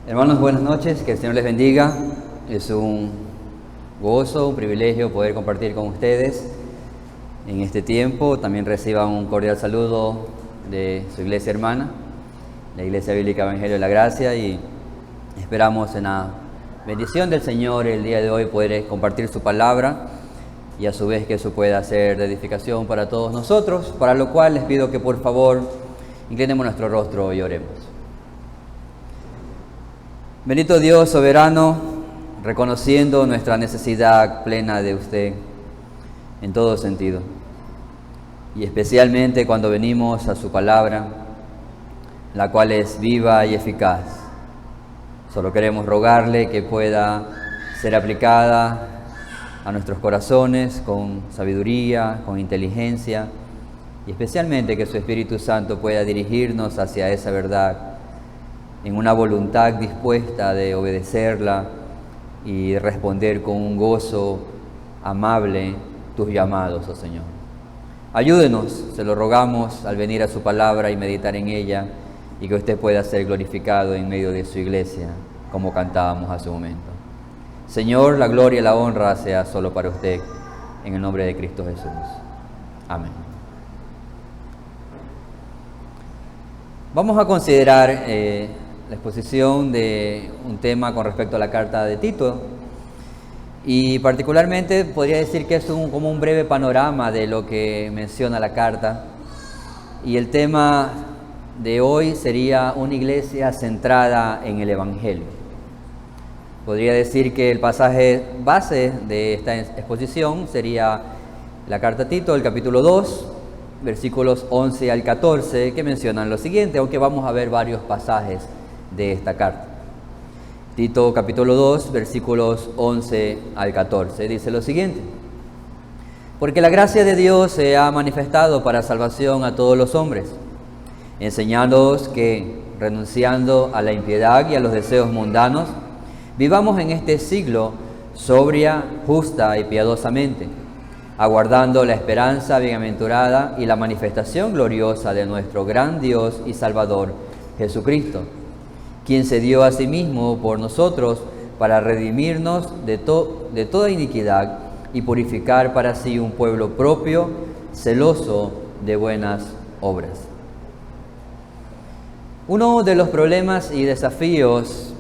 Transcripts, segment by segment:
Hermanos, buenas noches, que el Señor les bendiga. Es un gozo, un privilegio poder compartir con ustedes en este tiempo. También reciban un cordial saludo de su iglesia hermana, la Iglesia Bíblica Evangelio de la Gracia, y esperamos en la bendición del Señor el día de hoy poder compartir su palabra y a su vez que eso pueda ser de edificación para todos nosotros, para lo cual les pido que por favor inclinemos nuestro rostro y oremos. Bendito Dios soberano, reconociendo nuestra necesidad plena de usted en todo sentido, y especialmente cuando venimos a su palabra, la cual es viva y eficaz. Solo queremos rogarle que pueda ser aplicada a nuestros corazones con sabiduría, con inteligencia, y especialmente que su Espíritu Santo pueda dirigirnos hacia esa verdad en una voluntad dispuesta de obedecerla y responder con un gozo amable tus llamados, oh Señor. Ayúdenos, se lo rogamos, al venir a su palabra y meditar en ella, y que usted pueda ser glorificado en medio de su iglesia, como cantábamos hace un momento. Señor, la gloria y la honra sea solo para usted, en el nombre de Cristo Jesús. Amén. Vamos a considerar la exposición de un tema con respecto a la carta de Tito, y particularmente podría decir que es como un breve panorama de lo que menciona la carta, y el tema de hoy sería una iglesia centrada en el Evangelio. Podría decir que el pasaje base de esta exposición sería la carta a Tito, el capítulo 2, versículos 11 al 14, que mencionan lo siguiente, aunque vamos a ver varios pasajes de esta carta. Tito capítulo 2, versículos 11 al 14, dice lo siguiente: porque la gracia de Dios se ha manifestado para salvación a todos los hombres, enseñándoos que, renunciando a la impiedad y a los deseos mundanos, vivamos en este siglo sobria, justa y piadosamente, aguardando la esperanza bienaventurada y la manifestación gloriosa de nuestro gran Dios y Salvador, Jesucristo, quien se dio a sí mismo por nosotros para redimirnos de toda iniquidad y purificar para sí un pueblo propio, celoso de buenas obras. Uno de los problemas y desafíos,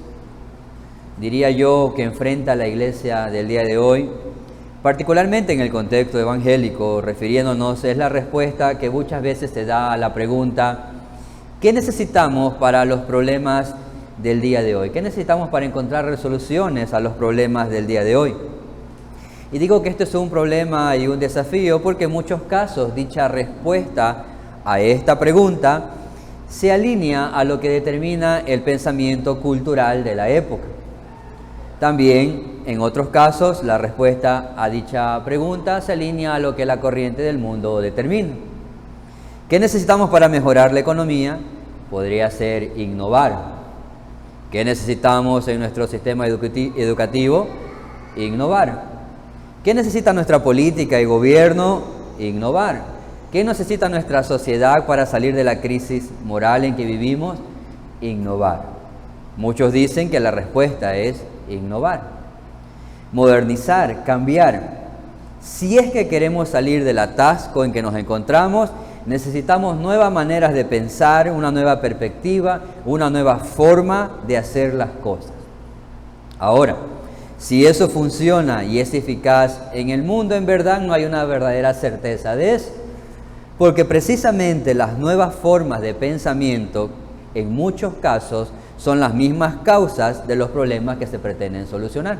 diría yo, que enfrenta la iglesia del día de hoy, particularmente en el contexto evangélico, refiriéndonos, es la respuesta que muchas veces se da a la pregunta: ¿qué necesitamos para los problemas del día de hoy? ¿Qué necesitamos para encontrar resoluciones a los problemas del día de hoy? Y digo que esto es un problema y un desafío porque en muchos casos dicha respuesta a esta pregunta se alinea a lo que determina el pensamiento cultural de la época. También, en otros casos, la respuesta a dicha pregunta se alinea a lo que la corriente del mundo determina. ¿Qué necesitamos para mejorar la economía? Podría ser innovar. ¿Qué necesitamos en nuestro sistema educativo? Innovar. ¿Qué necesita nuestra política y gobierno? Innovar. ¿Qué necesita nuestra sociedad para salir de la crisis moral en que vivimos? Innovar. Muchos dicen que la respuesta es innovar, modernizar, cambiar. Si es que queremos salir del atasco en que nos encontramos, necesitamos nuevas maneras de pensar, una nueva perspectiva, una nueva forma de hacer las cosas. Ahora, si eso funciona y es eficaz en el mundo, en verdad no hay una verdadera certeza de eso, porque precisamente las nuevas formas de pensamiento, en muchos casos, son las mismas causas de los problemas que se pretenden solucionar.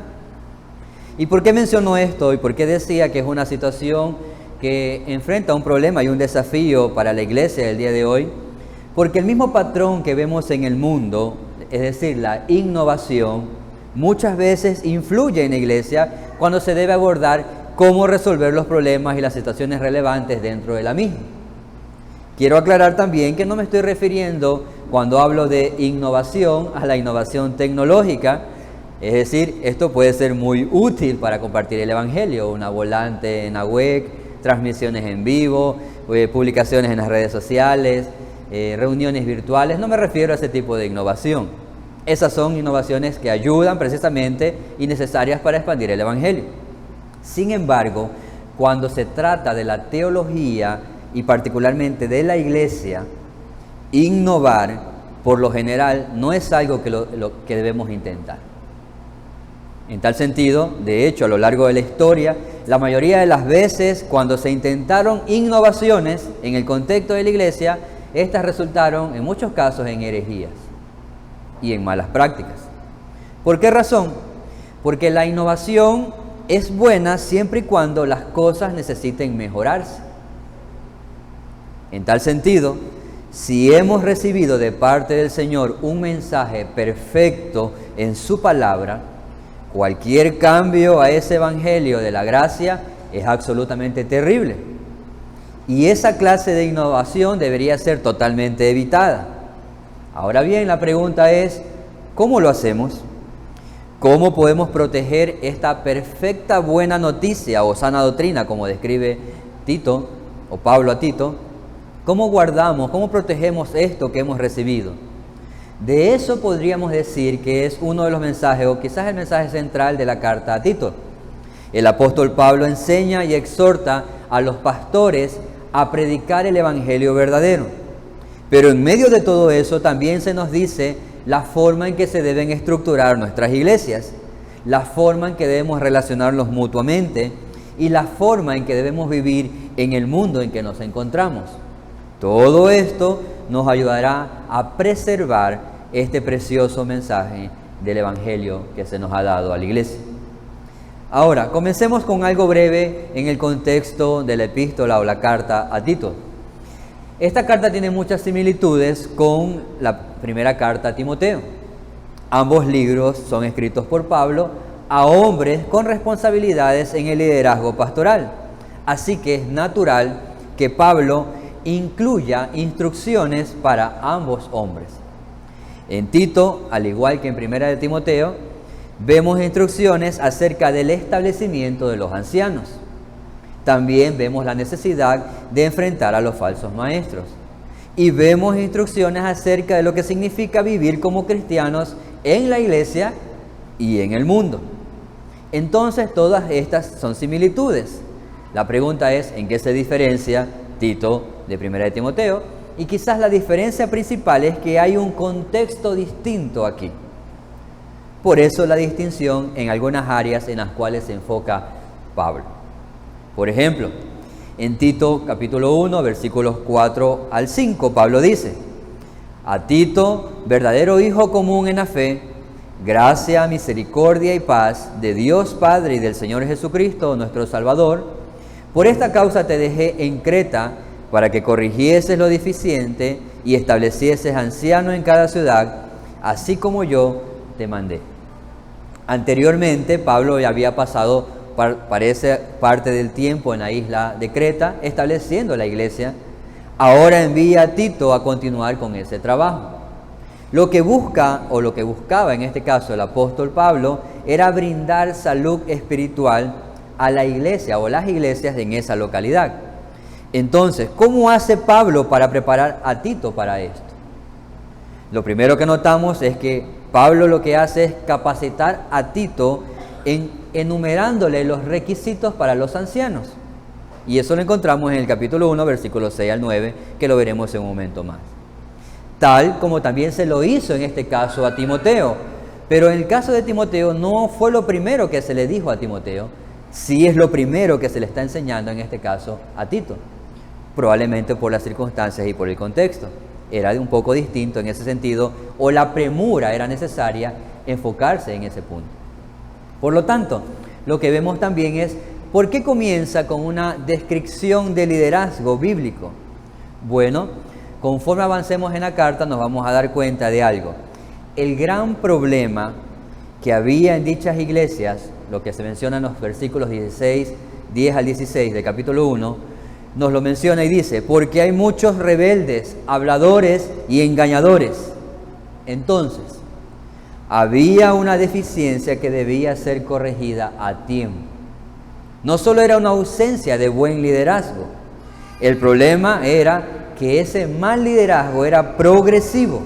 ¿Y por qué menciono esto? ¿Y por qué decía que es una situación que enfrenta un problema y un desafío para la iglesia del día de hoy? Porque el mismo patrón que vemos en el mundo, es decir, la innovación, muchas veces influye en la iglesia cuando se debe abordar cómo resolver los problemas y las situaciones relevantes dentro de la misma. Quiero aclarar también que no me estoy refiriendo, cuando hablo de innovación, a la innovación tecnológica. Es decir, esto puede ser muy útil para compartir el Evangelio, una volante en la web, transmisiones en vivo, publicaciones en las redes sociales, reuniones virtuales. No me refiero a ese tipo de innovación. Esas son innovaciones que ayudan precisamente y necesarias para expandir el Evangelio. Sin embargo, cuando se trata de la teología y particularmente de la iglesia, innovar, por lo general, no es algo que debemos intentar. En tal sentido, de hecho, a lo largo de la historia, la mayoría de las veces cuando se intentaron innovaciones en el contexto de la iglesia, estas resultaron en muchos casos en herejías y en malas prácticas. ¿Por qué razón? Porque la innovación es buena siempre y cuando las cosas necesiten mejorarse. En tal sentido, si hemos recibido de parte del Señor un mensaje perfecto en su palabra, cualquier cambio a ese evangelio de la gracia es absolutamente terrible. Y esa clase de innovación debería ser totalmente evitada. Ahora bien, la pregunta es, ¿cómo lo hacemos? ¿Cómo podemos proteger esta perfecta buena noticia o sana doctrina, como describe Tito o Pablo a Tito? ¿Cómo guardamos, cómo protegemos esto que hemos recibido? De eso podríamos decir que es uno de los mensajes, o quizás el mensaje central de la carta a Tito. El apóstol Pablo enseña y exhorta a los pastores a predicar el evangelio verdadero. Pero en medio de todo eso también se nos dice la forma en que se deben estructurar nuestras iglesias, la forma en que debemos relacionarnos mutuamente y la forma en que debemos vivir en el mundo en que nos encontramos. Todo esto nos ayudará a preservar este precioso mensaje del evangelio que se nos ha dado a la iglesia. Ahora, comencemos con algo breve en el contexto de la epístola o la carta a Tito. Esta carta tiene muchas similitudes con la primera carta a Timoteo. Ambos libros son escritos por Pablo a hombres con responsabilidades en el liderazgo pastoral. Así que es natural que Pablo incluya instrucciones para ambos hombres. En Tito, al igual que en primera de Timoteo, vemos instrucciones acerca del establecimiento de los ancianos. También vemos la necesidad de enfrentar a los falsos maestros. Y vemos instrucciones acerca de lo que significa vivir como cristianos en la iglesia y en el mundo. Entonces, todas estas son similitudes. La pregunta es, ¿en qué se diferencia Tito de primera de Timoteo? Y quizás la diferencia principal es que hay un contexto distinto aquí. Por eso la distinción en algunas áreas en las cuales se enfoca Pablo. Por ejemplo, en Tito capítulo 1, versículos 4 al 5, Pablo dice: a Tito, verdadero hijo común en la fe, gracia, misericordia y paz de Dios Padre y del Señor Jesucristo, nuestro Salvador. Por esta causa te dejé en Creta, para que corrigieses lo deficiente y establecieses ancianos en cada ciudad, así como yo te mandé. Anteriormente, Pablo ya había pasado parece parte del tiempo en la isla de Creta, estableciendo la iglesia. Ahora envía a Tito a continuar con ese trabajo. Lo que buscaba en este caso el apóstol Pablo era brindar salud espiritual a la iglesia o las iglesias en esa localidad. Entonces, ¿cómo hace Pablo para preparar a Tito para esto? Lo primero que notamos es que Pablo lo que hace es capacitar a Tito enumerándole los requisitos para los ancianos. Y eso lo encontramos en el capítulo 1, versículos 6 al 9, que lo veremos en un momento más. Tal como también se lo hizo en este caso a Timoteo. Pero en el caso de Timoteo no fue lo primero que se le dijo a Timoteo, sí es lo primero que se le está enseñando en este caso a Tito. Probablemente por las circunstancias y por el contexto. Era un poco distinto en ese sentido, o la premura era necesaria enfocarse en ese punto. Por lo tanto, lo que vemos también es, ¿por qué comienza con una descripción de liderazgo bíblico? Bueno, conforme avancemos en la carta nos vamos a dar cuenta de algo. El gran problema que había en dichas iglesias, lo que se menciona en los versículos 10 al 16 del capítulo 1, nos lo menciona y dice: porque hay muchos rebeldes, habladores y engañadores. Entonces, había una deficiencia que debía ser corregida a tiempo. No solo era una ausencia de buen liderazgo, el problema era que ese mal liderazgo era progresivo.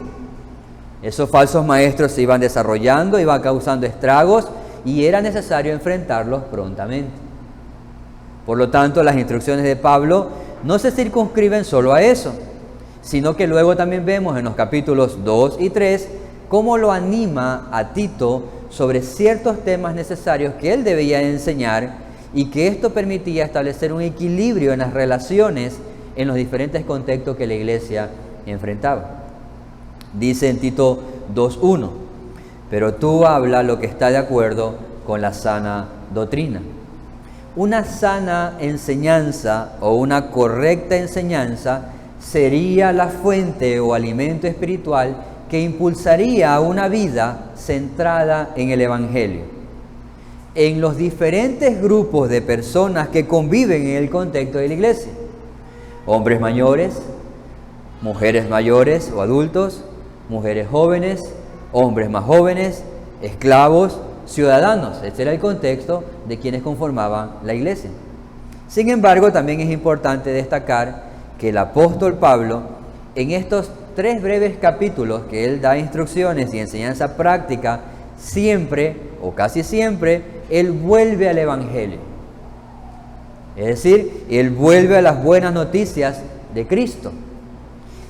Esos falsos maestros se iban desarrollando, iban causando estragos y era necesario enfrentarlos prontamente. Por lo tanto, las instrucciones de Pablo no se circunscriben solo a eso, sino que luego también vemos en los capítulos 2 y 3 cómo lo anima a Tito sobre ciertos temas necesarios que él debía enseñar y que esto permitía establecer un equilibrio en las relaciones en los diferentes contextos que la iglesia enfrentaba. Dice en Tito 2:1, pero tú habla lo que está de acuerdo con la sana doctrina. Una sana enseñanza o una correcta enseñanza sería la fuente o alimento espiritual que impulsaría a una vida centrada en el Evangelio. En los diferentes grupos de personas que conviven en el contexto de la iglesia. Hombres mayores, mujeres mayores o adultos, mujeres jóvenes, hombres más jóvenes, esclavos, ciudadanos. Ese era el contexto de quienes conformaban la iglesia. Sin embargo, también es importante destacar que el apóstol Pablo, en estos 3 breves capítulos que él da instrucciones y enseñanza práctica, siempre o casi siempre, él vuelve al Evangelio. Es decir, él vuelve a las buenas noticias de Cristo.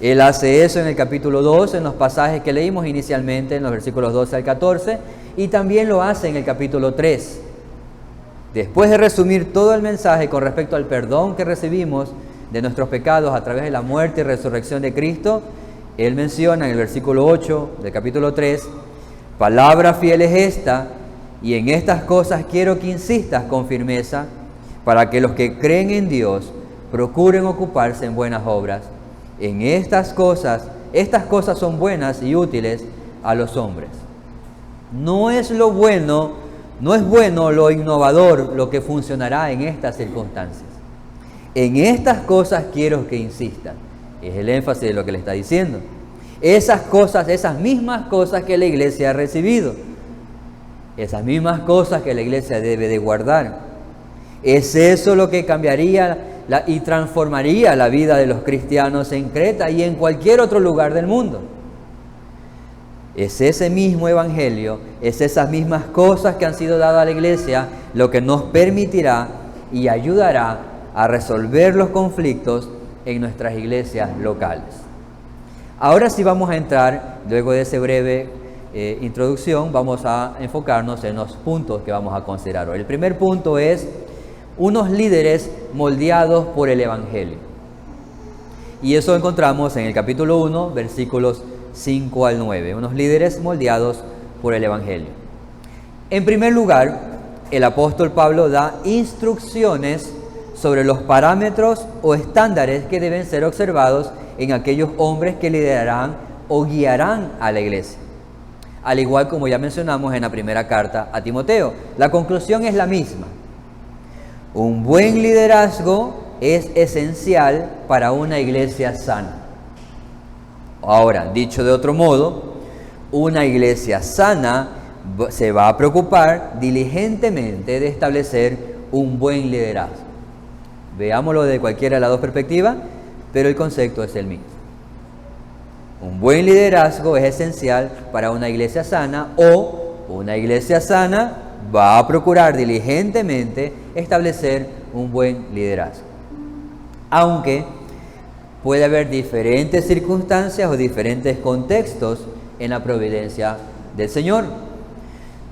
Él hace eso en el capítulo 2, en los pasajes que leímos inicialmente, en los versículos 12 al 14, y también lo hace en el capítulo 3. Después de resumir todo el mensaje con respecto al perdón que recibimos de nuestros pecados a través de la muerte y resurrección de Cristo, él menciona en el versículo 8 del capítulo 3, palabra fiel es esta, y en estas cosas quiero que insistas con firmeza, para que los que creen en Dios procuren ocuparse en buenas obras. En estas cosas son buenas y útiles a los hombres. No es bueno lo innovador lo que funcionará en estas circunstancias. En estas cosas quiero que insistan. Es el énfasis de lo que le está diciendo. Esas cosas, esas mismas cosas que la iglesia ha recibido. Esas mismas cosas que la iglesia debe de guardar. Es eso lo que cambiaría y transformaría la vida de los cristianos en Creta y en cualquier otro lugar del mundo. Es ese mismo evangelio, es esas mismas cosas que han sido dadas a la iglesia lo que nos permitirá y ayudará a resolver los conflictos en nuestras iglesias locales. Ahora sí vamos a entrar, luego de esa breve introducción, vamos a enfocarnos en los puntos que vamos a considerar hoy. El primer punto es unos líderes moldeados por el Evangelio. Y eso encontramos en el capítulo 1, versículos 5 al 9. Unos líderes moldeados por el Evangelio. En primer lugar, el apóstol Pablo da instrucciones sobre los parámetros o estándares que deben ser observados en aquellos hombres que liderarán o guiarán a la iglesia. Al igual como ya mencionamos en la primera carta a Timoteo, la conclusión es la misma. Un buen liderazgo es esencial para una iglesia sana. Ahora, dicho de otro modo, una iglesia sana se va a preocupar diligentemente de establecer un buen liderazgo. Veámoslo de cualquiera de las dos perspectivas, pero el concepto es el mismo. Un buen liderazgo es esencial para una iglesia sana, o una iglesia sana va a procurar diligentemente establecer un buen liderazgo. Aunque puede haber diferentes circunstancias o diferentes contextos en la providencia del Señor.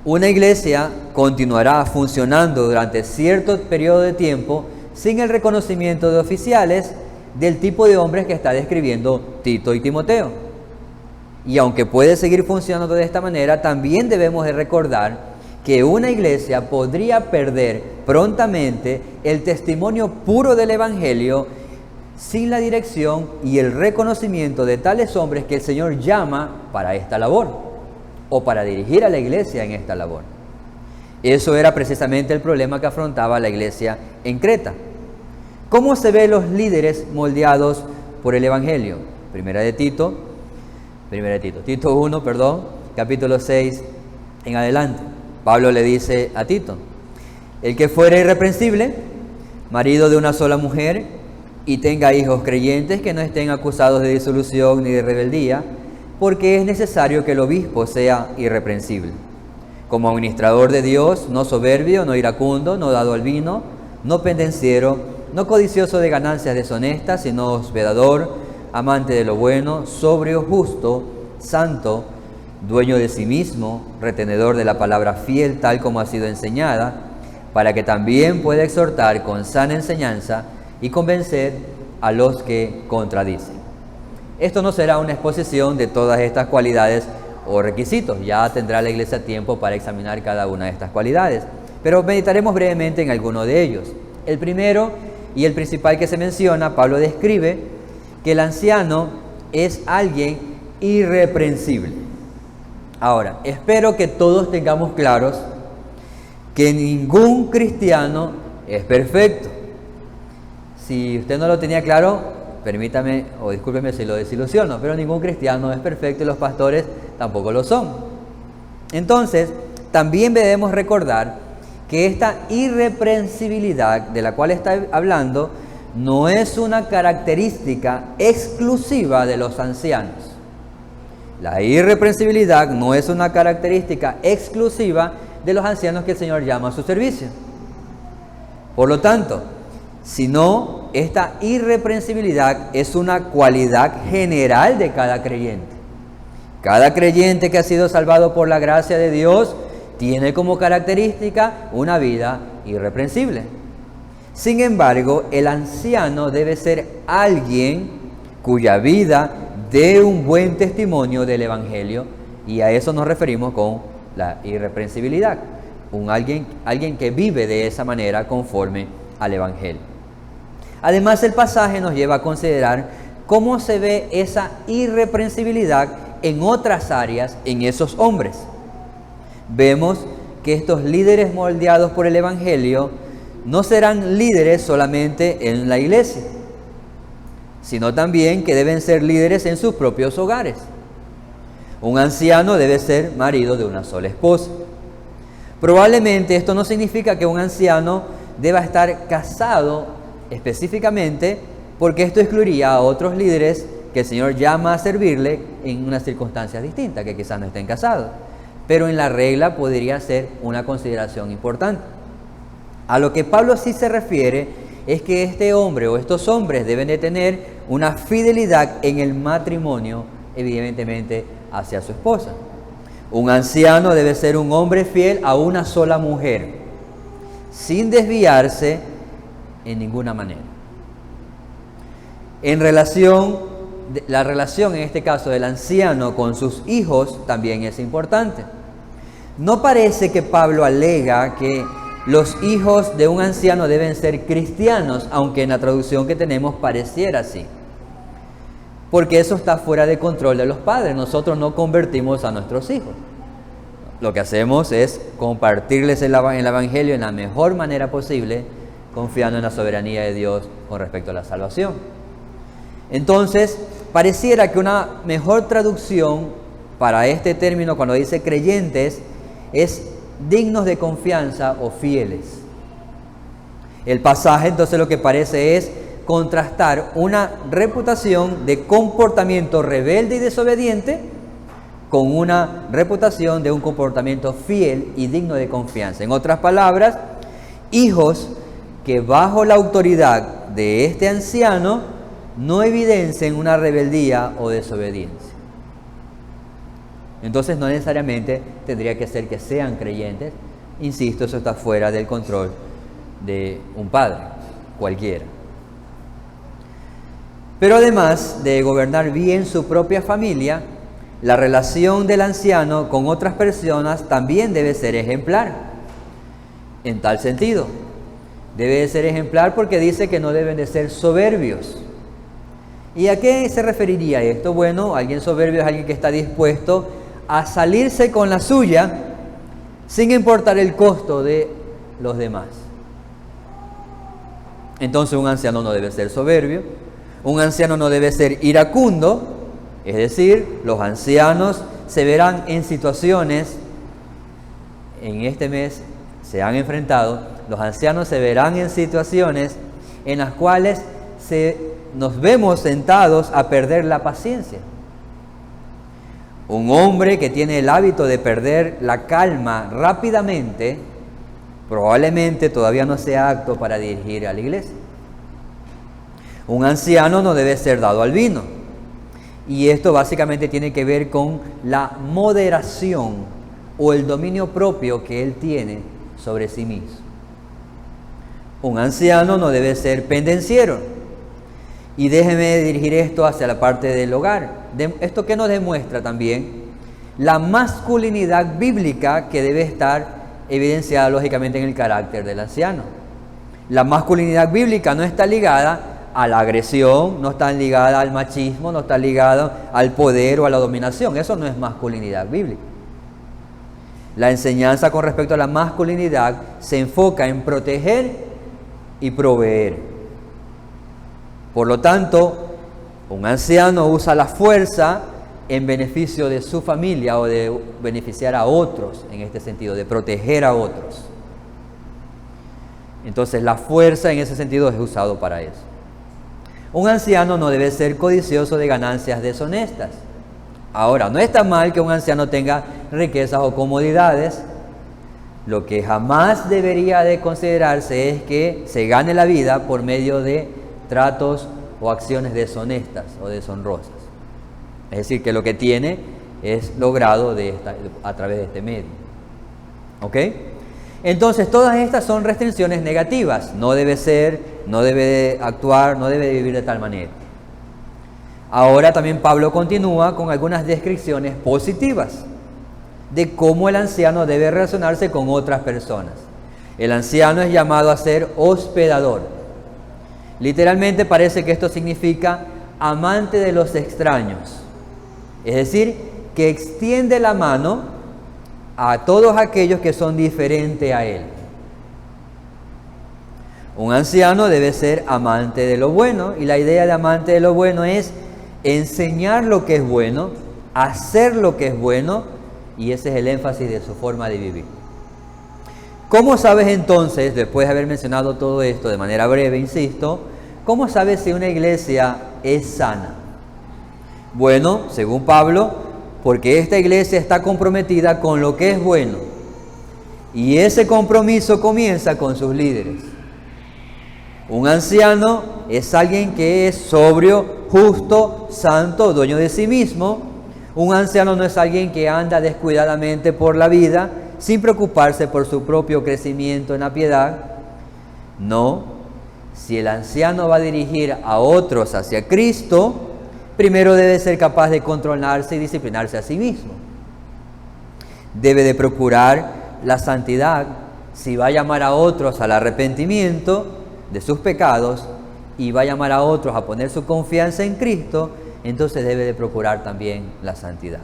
Una iglesia continuará funcionando durante cierto periodo de tiempo sin el reconocimiento de oficiales del tipo de hombres que está describiendo Tito y Timoteo. Y aunque puede seguir funcionando de esta manera, también debemos de recordar que una iglesia podría perder prontamente el testimonio puro del Evangelio sin la dirección y el reconocimiento de tales hombres que el Señor llama para esta labor o para dirigir a la iglesia en esta labor. Eso era precisamente el problema que afrontaba la iglesia en Creta. ¿Cómo se ven los líderes moldeados por el Evangelio? Tito 1, capítulo 6 en adelante. Pablo le dice a Tito: el que fuere irreprensible, marido de una sola mujer, y tenga hijos creyentes que no estén acusados de disolución ni de rebeldía, porque es necesario que el obispo sea irreprensible, como administrador de Dios, no soberbio, no iracundo, no dado al vino, no pendenciero, no codicioso de ganancias deshonestas, sino hospedador, amante de lo bueno, sobrio, justo, santo, dueño de sí mismo, retenedor de la palabra fiel tal como ha sido enseñada, para que también pueda exhortar con sana enseñanza y convencer a los que contradicen. Esto no será una exposición de todas estas cualidades o requisitos, ya tendrá la iglesia tiempo para examinar cada una de estas cualidades, pero meditaremos brevemente en alguno de ellos. El primero y el principal que se menciona, Pablo describe que el anciano es alguien irreprensible. Ahora, espero que todos tengamos claros que ningún cristiano es perfecto. Si usted no lo tenía claro, permítame o discúlpeme si lo desilusiono, pero ningún cristiano es perfecto y los pastores tampoco lo son. Entonces, también debemos recordar que esta irreprensibilidad de la cual está hablando no es una característica exclusiva de los ancianos. La irreprensibilidad no es una característica exclusiva de los ancianos que el Señor llama a su servicio. Por lo tanto, sino esta irreprensibilidad es una cualidad general de cada creyente. Cada creyente que ha sido salvado por la gracia de Dios tiene como característica una vida irreprensible. Sin embargo, el anciano debe ser alguien cuya vida dé un buen testimonio del Evangelio, y a eso nos referimos con la irreprensibilidad. Alguien que vive de esa manera conforme al Evangelio. Además, el pasaje nos lleva a considerar cómo se ve esa irreprensibilidad en otras áreas en esos hombres. Vemos que estos líderes moldeados por el Evangelio no serán líderes solamente en la iglesia, sino también que deben ser líderes en sus propios hogares. Un anciano debe ser marido de una sola esposa. Probablemente esto no significa que un anciano deba estar casado específicamente, porque esto excluiría a otros líderes que el Señor llama a servirle en unas circunstancias distintas, que quizás no estén casados. Pero en la regla podría ser una consideración importante. A lo que Pablo sí se refiere es que este hombre o estos hombres deben de tener una fidelidad en el matrimonio, evidentemente hacia su esposa. Un anciano debe ser un hombre fiel a una sola mujer, sin desviarse en ninguna manera. La relación en este caso del anciano con sus hijos también es importante. No parece que Pablo alega que los hijos de un anciano deben ser cristianos, aunque en la traducción que tenemos pareciera así, porque eso está fuera de control de los padres. Nosotros no convertimos a nuestros hijos. Lo que hacemos es compartirles el Evangelio en la mejor manera posible, confiando en la soberanía de Dios con respecto a la salvación. Entonces, pareciera que una mejor traducción para este término, cuando dice creyentes, es dignos de confianza o fieles. El pasaje entonces lo que parece es contrastar una reputación de comportamiento rebelde y desobediente con una reputación de un comportamiento fiel y digno de confianza. En otras palabras, hijos que bajo la autoridad de este anciano no evidencien una rebeldía o desobediencia. Entonces no necesariamente tendría que ser que sean creyentes. Insisto, eso está fuera del control de un padre cualquiera. Pero además de gobernar bien su propia familia, la relación del anciano con otras personas también debe ser ejemplar. En tal sentido, debe de ser ejemplar porque dice que no deben de ser soberbios. ¿Y a qué se referiría esto? Bueno, alguien soberbio es alguien que está dispuesto a salirse con la suya sin importar el costo de los demás. Entonces un anciano no debe ser soberbio, un anciano no debe ser iracundo, es decir, los ancianos se verán en situaciones, en este mes se han enfrentado, los ancianos se verán en situaciones en las cuales nos vemos tentados a perder la paciencia. Un hombre que tiene el hábito de perder la calma rápidamente, probablemente todavía no sea apto para dirigir a la iglesia. Un anciano no debe ser dado al vino. Y esto básicamente tiene que ver con la moderación o el dominio propio que él tiene sobre sí mismo. Un anciano no debe ser pendenciero. Y déjeme dirigir esto hacia la parte del hogar. Esto que nos demuestra también la masculinidad bíblica que debe estar evidenciada lógicamente en el carácter del anciano. La masculinidad bíblica no está ligada a la agresión, no está ligada al machismo, no está ligada al poder o a la dominación. Eso no es masculinidad bíblica. La enseñanza con respecto a la masculinidad se enfoca en proteger y proveer. Por lo tanto, un anciano usa la fuerza en beneficio de su familia o de beneficiar a otros, en este sentido, de proteger a otros. Entonces, la fuerza en ese sentido es usado para eso. Un anciano no debe ser codicioso de ganancias deshonestas. Ahora, no está mal que un anciano tenga riquezas o comodidades. Lo que jamás debería de considerarse es que se gane la vida por medio de tratos o acciones deshonestas o deshonrosas. Es decir, que lo que tiene es logrado a través de este medio. ¿Ok? Entonces, todas estas son restricciones negativas. No debe ser, no debe actuar, no debe vivir de tal manera. Ahora también Pablo continúa con algunas descripciones positivas de cómo el anciano debe relacionarse con otras personas. El anciano es llamado a ser hospedador. Literalmente parece que esto significa amante de los extraños. Es decir, que extiende la mano a todos aquellos que son diferentes a él. Un anciano debe ser amante de lo bueno, y la idea de amante de lo bueno es enseñar lo que es bueno, hacer lo que es bueno, y ese es el énfasis de su forma de vivir. ¿Cómo sabes entonces, después de haber mencionado todo esto de manera breve, insisto, cómo sabes si una iglesia es sana? Bueno, según Pablo, porque esta iglesia está comprometida con lo que es bueno, y ese compromiso comienza con sus líderes. Un anciano es alguien que es sobrio, justo, santo, dueño de sí mismo. Un anciano no es alguien que anda descuidadamente por la vida sin preocuparse por su propio crecimiento en la piedad. No, si el anciano va a dirigir a otros hacia Cristo, primero debe ser capaz de controlarse y disciplinarse a sí mismo. Debe de procurar la santidad. Si va a llamar a otros al arrepentimiento de sus pecados y va a llamar a otros a poner su confianza en Cristo, entonces debe de procurar también la santidad.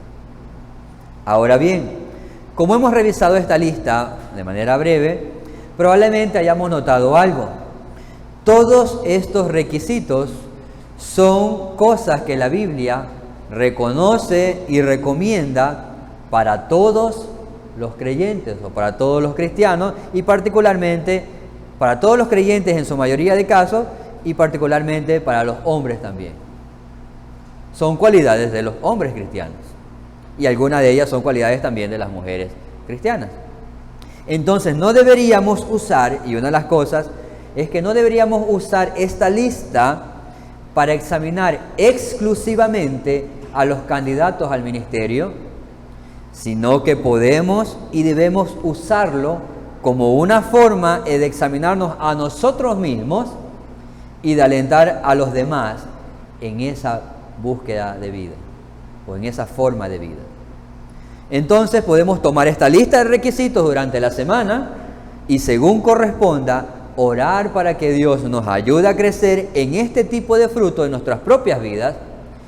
Ahora bien, como hemos revisado esta lista de manera breve, probablemente hayamos notado algo. Todos estos requisitos son cosas que la Biblia reconoce y recomienda para todos los creyentes o para todos los cristianos, y particularmente para todos los creyentes en su mayoría de casos, y particularmente para los hombres también. Son cualidades de los hombres cristianos, y algunas de ellas son cualidades también de las mujeres cristianas. Entonces no deberíamos usar, y una de las cosas es que no deberíamos usar esta lista para examinar exclusivamente a los candidatos al ministerio, sino que podemos y debemos usarlo como una forma de examinarnos a nosotros mismos y de alentar a los demás en esa búsqueda de vida o en esa forma de vida. Entonces podemos tomar esta lista de requisitos durante la semana y, según corresponda, orar para que Dios nos ayude a crecer en este tipo de frutos en nuestras propias vidas,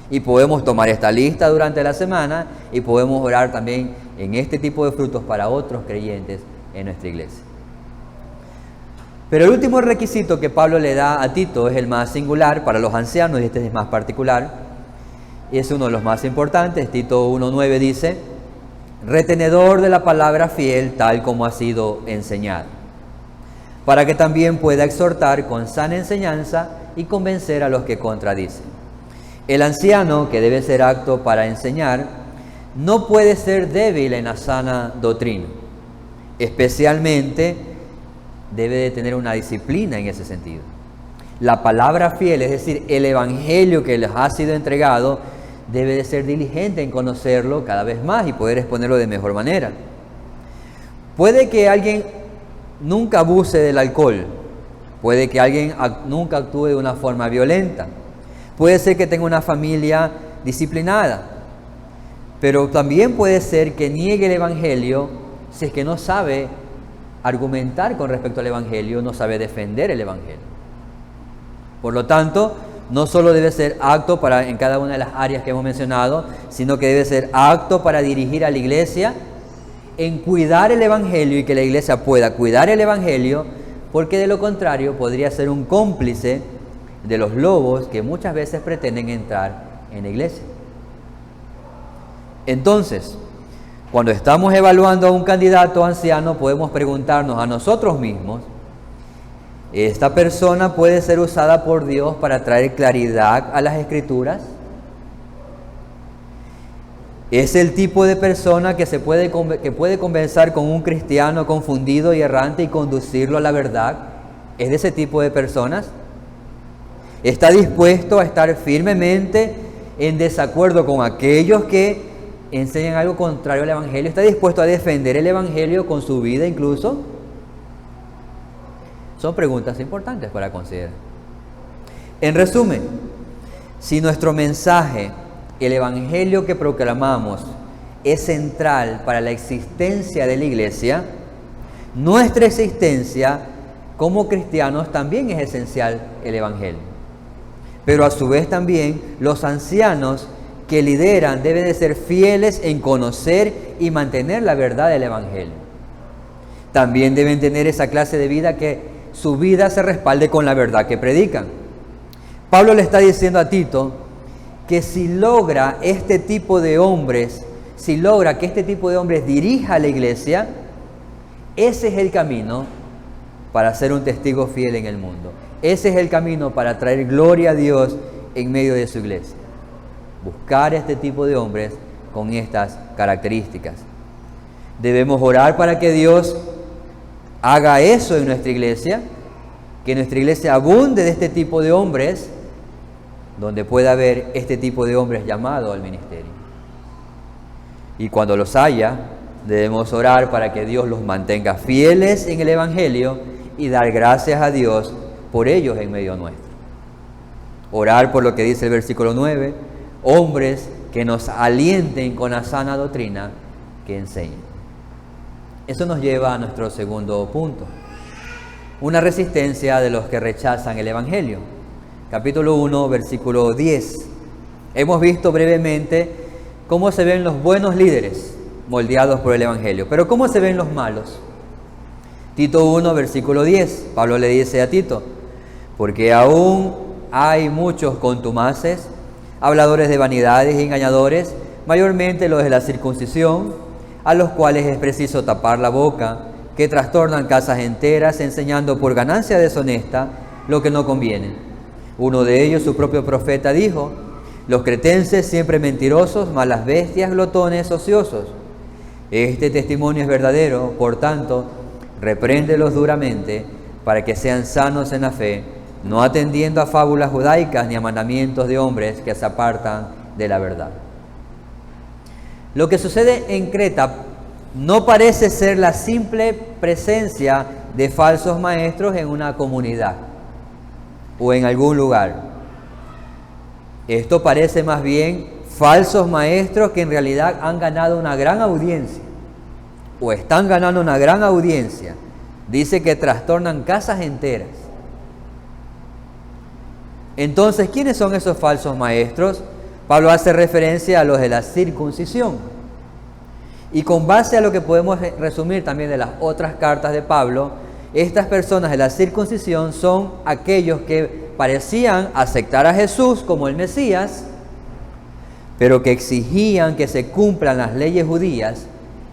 y podemos tomar esta lista durante la semana y podemos orar también en este tipo de frutos para otros creyentes en nuestra iglesia. Pero el último requisito que Pablo le da a Tito es el más singular para los ancianos, y este es más particular, y es uno de los más importantes. Tito 1:9 dice: retenedor de la palabra fiel tal como ha sido enseñada, para que también pueda exhortar con sana enseñanza y convencer a los que contradicen. El anciano, que debe ser apto para enseñar, no puede ser débil en la sana doctrina. Especialmente debe de tener una disciplina en ese sentido. La palabra fiel, es decir, el evangelio que les ha sido entregado, debe de ser diligente en conocerlo cada vez más y poder exponerlo de mejor manera. Puede que alguien nunca abuse del alcohol, puede que alguien nunca actúe de una forma violenta, puede ser que tenga una familia disciplinada, pero también puede ser que niegue el evangelio si es que no sabe argumentar con respecto al evangelio, no sabe defender el evangelio. Por lo tanto, no solo debe ser apto en cada una de las áreas que hemos mencionado, sino que debe ser apto para dirigir a la iglesia en cuidar el evangelio y que la iglesia pueda cuidar el evangelio, porque de lo contrario podría ser un cómplice de los lobos que muchas veces pretenden entrar en la iglesia. Entonces, cuando estamos evaluando a un candidato anciano, podemos preguntarnos a nosotros mismos: ¿esta persona puede ser usada por Dios para traer claridad a las Escrituras? ¿Es el tipo de persona que puede conversar con un cristiano confundido y errante y conducirlo a la verdad? ¿Es de ese tipo de personas? ¿Está dispuesto a estar firmemente en desacuerdo con aquellos que enseñan algo contrario al evangelio? ¿Está dispuesto a defender el evangelio con su vida incluso? Son preguntas importantes para considerar. En resumen, si nuestro mensaje, el evangelio que proclamamos, es central para la existencia de la iglesia, nuestra existencia como cristianos también es esencial el evangelio. Pero a su vez también los ancianos que lideran deben de ser fieles en conocer y mantener la verdad del evangelio. También deben tener esa clase de vida que su vida se respalde con la verdad que predican. Pablo le está diciendo a Tito que si logra que este tipo de hombres dirija a la iglesia, ese es el camino para ser un testigo fiel en el mundo. Ese es el camino para traer gloria a Dios en medio de su iglesia. Buscar este tipo de hombres con estas características. Debemos orar para que Dios haga eso en nuestra iglesia, que nuestra iglesia abunde de este tipo de hombres, donde pueda haber este tipo de hombres llamados al ministerio. Y cuando los haya, debemos orar para que Dios los mantenga fieles en el evangelio y dar gracias a Dios por ellos en medio nuestro. Orar por lo que dice el versículo 9, hombres que nos alienten con la sana doctrina que enseñen. Eso nos lleva a nuestro segundo punto: una resistencia de los que rechazan el evangelio. Capítulo 1, versículo 10. Hemos visto brevemente cómo se ven los buenos líderes moldeados por el evangelio, pero ¿cómo se ven los malos? Tito 1, versículo 10, Pablo le dice a Tito: porque aún hay muchos contumaces, habladores de vanidades y engañadores, mayormente los de la circuncisión, a los cuales es preciso tapar la boca, que trastornan casas enteras, enseñando por ganancia deshonesta lo que no conviene. Uno de ellos, su propio profeta, dijo: los cretenses siempre mentirosos, malas bestias, glotones, ociosos. Este testimonio es verdadero, por tanto, repréndelos duramente, para que sean sanos en la fe, no atendiendo a fábulas judaicas ni a mandamientos de hombres que se apartan de la verdad. Lo que sucede en Creta no parece ser la simple presencia de falsos maestros en una comunidad o en algún lugar. Esto parece más bien falsos maestros que en realidad han ganado una gran audiencia o están ganando una gran audiencia. Dice que trastornan casas enteras. Entonces, ¿quiénes son esos falsos maestros? Pablo hace referencia a los de la circuncisión. Y con base a lo que podemos resumir también de las otras cartas de Pablo, estas personas de la circuncisión son aquellos que parecían aceptar a Jesús como el Mesías, pero que exigían que se cumplan las leyes judías,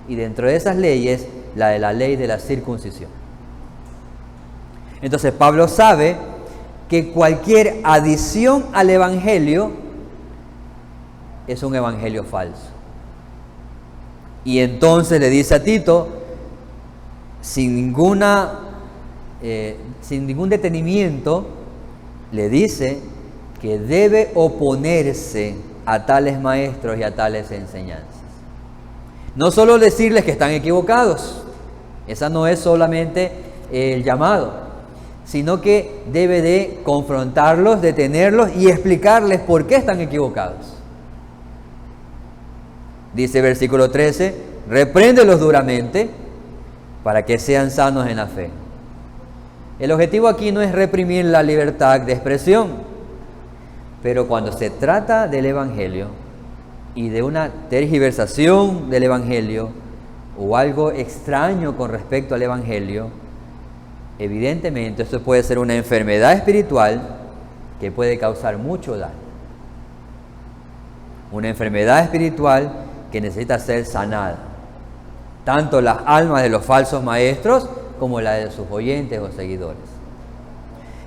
y dentro de esas leyes, la de la ley de la circuncisión. Entonces Pablo sabe que cualquier adición al evangelio es un evangelio falso. Y entonces le dice a Tito, sin ningún detenimiento, le dice que debe oponerse a tales maestros y a tales enseñanzas. No solo decirles que están equivocados, esa no es solamente el llamado, sino que debe de confrontarlos, detenerlos y explicarles por qué están equivocados. Dice versículo 13, repréndelos duramente para que sean sanos en la fe. El objetivo aquí no es reprimir la libertad de expresión, pero cuando se trata del Evangelio y de una tergiversación del Evangelio o algo extraño con respecto al Evangelio, evidentemente esto puede ser una enfermedad espiritual que puede causar mucho daño. Una enfermedad espiritual que necesita ser sanada, tanto las almas de los falsos maestros como la de sus oyentes o seguidores.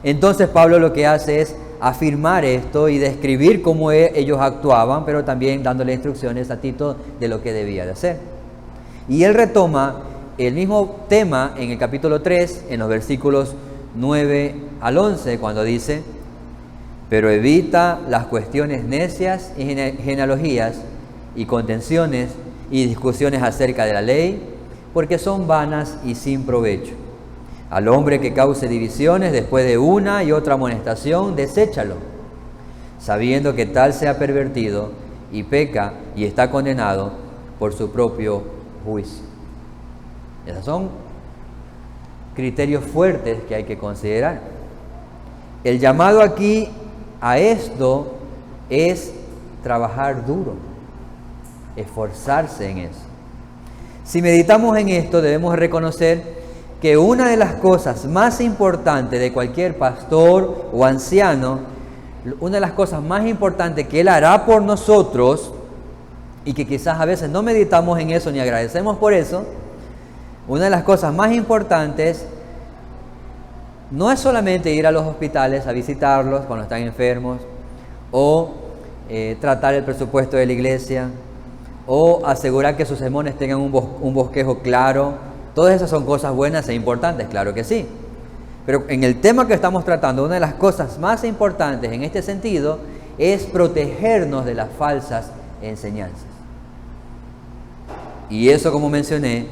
Entonces Pablo lo que hace es afirmar esto y describir cómo ellos actuaban, pero también dándole instrucciones a Tito de lo que debía de hacer. Y él retoma el mismo tema en el capítulo 3, en los versículos 9 al 11, cuando dice: pero evita las cuestiones necias y genealogías y contenciones y discusiones acerca de la ley, porque son vanas y sin provecho. Al hombre que cause divisiones después de una y otra amonestación, deséchalo, sabiendo que tal se ha pervertido y peca y está condenado por su propio juicio. Esos son criterios fuertes que hay que considerar. El llamado aquí a esto es trabajar duro, esforzarse en eso. Si meditamos en esto, debemos reconocer que una de las cosas más importantes de cualquier pastor o anciano, una de las cosas más importantes que él hará por nosotros, y que quizás a veces no meditamos en eso ni agradecemos por eso, una de las cosas más importantes no es solamente ir a los hospitales a visitarlos cuando están enfermos, o tratar el presupuesto de la iglesia, o asegurar que sus sermones tengan un bosquejo claro. Todas esas son cosas buenas e importantes, claro que sí. Pero en el tema que estamos tratando, una de las cosas más importantes en este sentido es protegernos de las falsas enseñanzas. Y eso, como mencioné,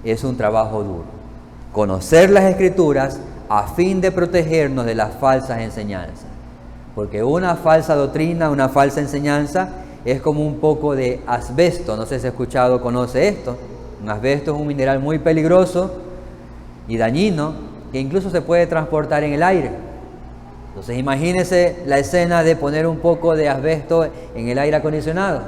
es un trabajo duro. Conocer las Escrituras a fin de protegernos de las falsas enseñanzas. Porque una falsa doctrina, una falsa enseñanza, es como un poco de asbesto. No sé si ha escuchado o conoce esto. Un asbesto es un mineral muy peligroso y dañino que incluso se puede transportar en el aire. Entonces imagínese la escena de poner un poco de asbesto en el aire acondicionado.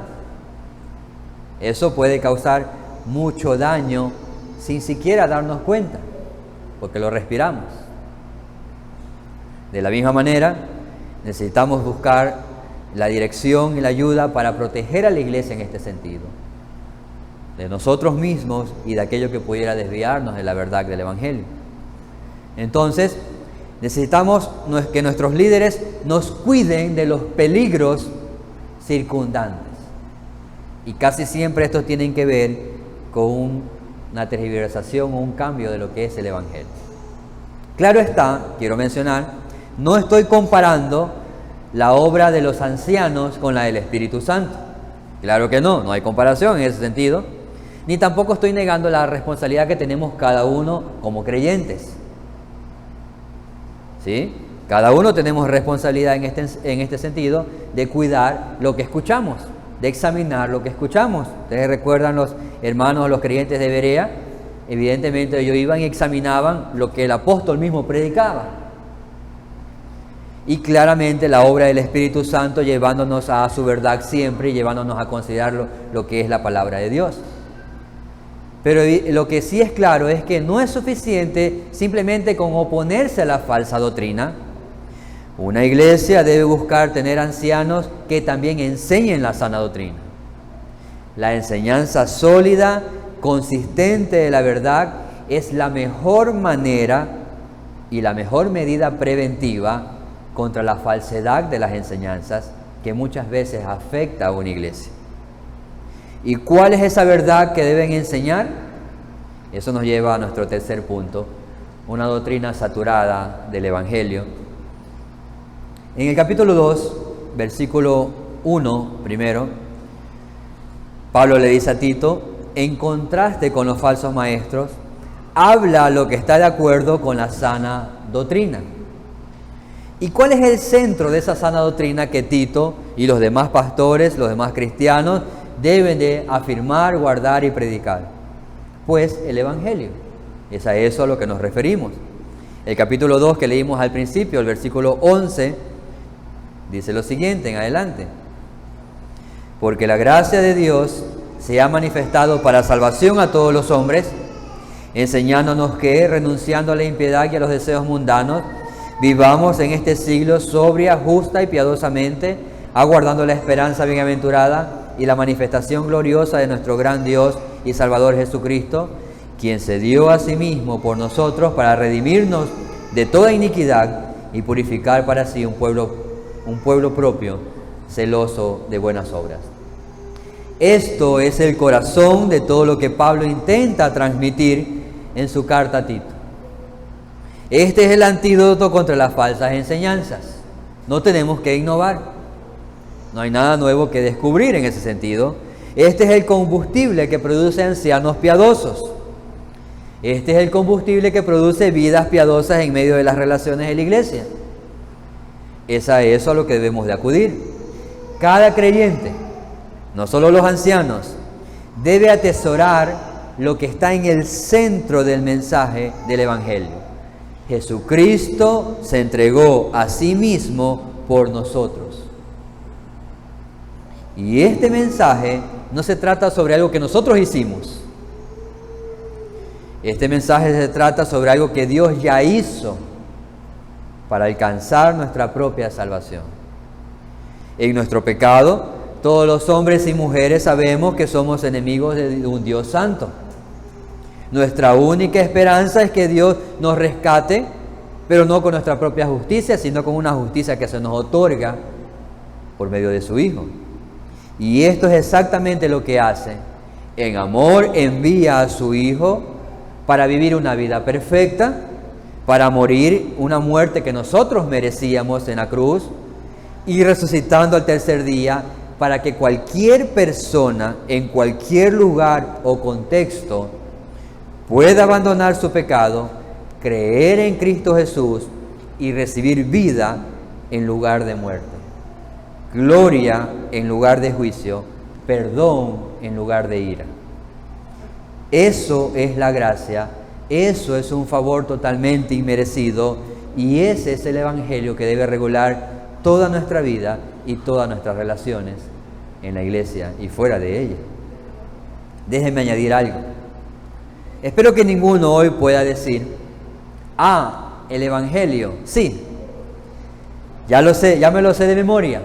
Eso puede causar mucho daño sin siquiera darnos cuenta, porque lo respiramos. De la misma manera, necesitamos buscar la dirección y la ayuda para proteger a la iglesia en este sentido, de nosotros mismos y de aquello que pudiera desviarnos de la verdad del Evangelio. Entonces, necesitamos que nuestros líderes nos cuiden de los peligros circundantes. Y casi siempre estos tienen que ver con una tergiversación o un cambio de lo que es el Evangelio. Claro está, quiero mencionar, no estoy comparando la obra de los ancianos con la del Espíritu Santo. Claro que no, no hay comparación en ese sentido. Ni tampoco estoy negando la responsabilidad que tenemos cada uno como creyentes. ¿Sí? Cada uno tenemos responsabilidad en este sentido de cuidar lo que escuchamos, de examinar lo que escuchamos. Ustedes recuerdan los hermanos, los creyentes de Berea, evidentemente ellos iban y examinaban lo que el apóstol mismo predicaba. Y claramente la obra del Espíritu Santo llevándonos a su verdad siempre y llevándonos a considerar lo que es la palabra de Dios. Pero lo que sí es claro es que no es suficiente simplemente con oponerse a la falsa doctrina. Una iglesia debe buscar tener ancianos que también enseñen la sana doctrina. La enseñanza sólida, consistente de la verdad, es la mejor manera y la mejor medida preventiva contra la falsedad de las enseñanzas que muchas veces afecta a una iglesia. ¿Y cuál es esa verdad que deben enseñar? Eso nos lleva a nuestro tercer punto, una doctrina saturada del Evangelio. En el capítulo 2, versículo 1, primero, Pablo le dice a Tito, en contraste con los falsos maestros, habla lo que está de acuerdo con la sana doctrina. ¿Y cuál es el centro de esa sana doctrina que Tito y los demás pastores, los demás cristianos, deben de afirmar, guardar y predicar? Pues el Evangelio. Es a eso a lo que nos referimos. El capítulo 2 que leímos al principio, el versículo 11, dice lo siguiente en adelante. Porque la gracia de Dios se ha manifestado para salvación a todos los hombres, enseñándonos que, renunciando a la impiedad y a los deseos mundanos, vivamos en este siglo sobria, justa y piadosamente, aguardando la esperanza bienaventurada y la manifestación gloriosa de nuestro gran Dios y Salvador Jesucristo, quien se dio a sí mismo por nosotros para redimirnos de toda iniquidad y purificar para sí un pueblo propio, celoso de buenas obras. Esto es el corazón de todo lo que Pablo intenta transmitir en su carta a Tito. Este es el antídoto contra las falsas enseñanzas. No tenemos que innovar. No hay nada nuevo que descubrir en ese sentido. Este es el combustible que produce ancianos piadosos. Este es el combustible que produce vidas piadosas en medio de las relaciones de la iglesia. Es a eso a lo que debemos de acudir. Cada creyente, no solo los ancianos, debe atesorar lo que está en el centro del mensaje del Evangelio. Jesucristo se entregó a sí mismo por nosotros. Y este mensaje no se trata sobre algo que nosotros hicimos. Este mensaje se trata sobre algo que Dios ya hizo para alcanzar nuestra propia salvación. En nuestro pecado, todos los hombres y mujeres sabemos que somos enemigos de un Dios santo. Nuestra única esperanza es que Dios nos rescate, pero no con nuestra propia justicia, sino con una justicia que se nos otorga por medio de su Hijo. Y esto es exactamente lo que hace. En amor envía a su Hijo para vivir una vida perfecta, para morir una muerte que nosotros merecíamos en la cruz, y resucitando al tercer día, para que cualquier persona, en cualquier lugar o contexto, pueda abandonar su pecado, creer en Cristo Jesús y recibir vida en lugar de muerte, gloria en lugar de juicio, perdón en lugar de ira. Eso es la gracia, eso es un favor totalmente inmerecido, y ese es el Evangelio que debe regular toda nuestra vida y todas nuestras relaciones en la iglesia y fuera de ella. Déjenme añadir algo. Espero que ninguno hoy pueda decir, el Evangelio, sí, ya lo sé, ya me lo sé de memoria.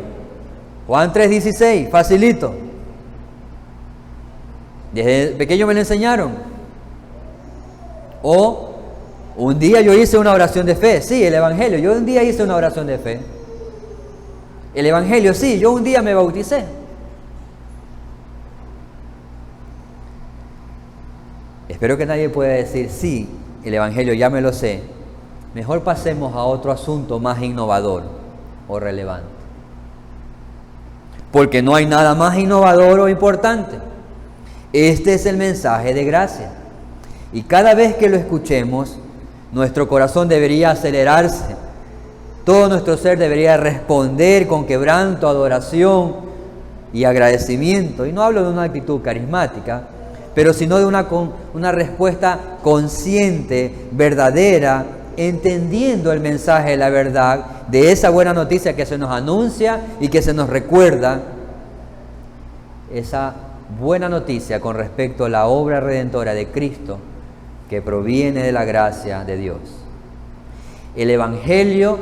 Juan 3:16, facilito. Desde pequeño me lo enseñaron. O un día yo hice una oración de fe. Sí, el Evangelio, yo un día hice una oración de fe. El Evangelio, sí, yo un día me bauticé. Espero que nadie pueda decir, sí, el Evangelio ya me lo sé. Mejor pasemos a otro asunto más innovador o relevante. Porque no hay nada más innovador o importante. Este es el mensaje de gracia. Y cada vez que lo escuchemos, nuestro corazón debería acelerarse. Todo nuestro ser debería responder con quebranto, adoración y agradecimiento. Y no hablo de una actitud carismática, pero sino de una respuesta consciente, verdadera, entendiendo el mensaje de la verdad, de esa buena noticia que se nos anuncia y que se nos recuerda, esa buena noticia con respecto a la obra redentora de Cristo que proviene de la gracia de Dios. El Evangelio,